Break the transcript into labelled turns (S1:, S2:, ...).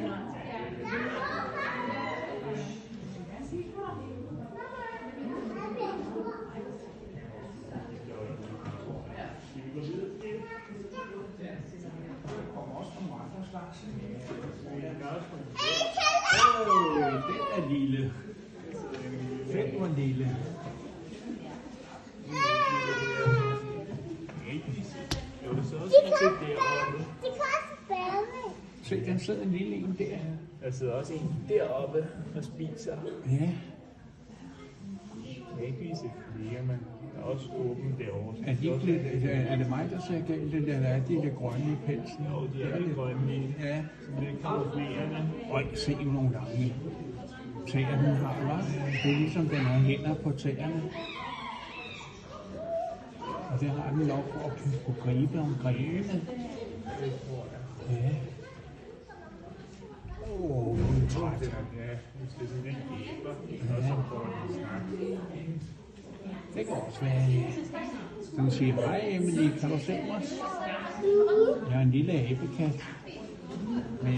S1: Den er lille. Den var lille. Se, den sidder en lille en der.
S2: Der sidder også en deroppe og spiser.
S1: Ja.
S2: Jeg kan ikke vise flere, men der er også åbent derovre.
S1: Er det mig, der ser galt, eller er de lidt grønne i pelsen?
S2: Jo, de er lidt grønne.
S1: Ja.
S2: Sådan lidt kamuflerende.
S1: Øj, se jo nogle gange. Tæer den har, hva'? Det er ligesom, den har hænder på tæerne. Og det har den lov for at kunne gribe om grenene. Ja. Nu er den træt.
S2: Ja, hvis det er sådan lidt æber, og så får den snak.
S1: Det kan også være, ja. Den siger, hej Emily, kan du se mig? Jeg er en lille abekat.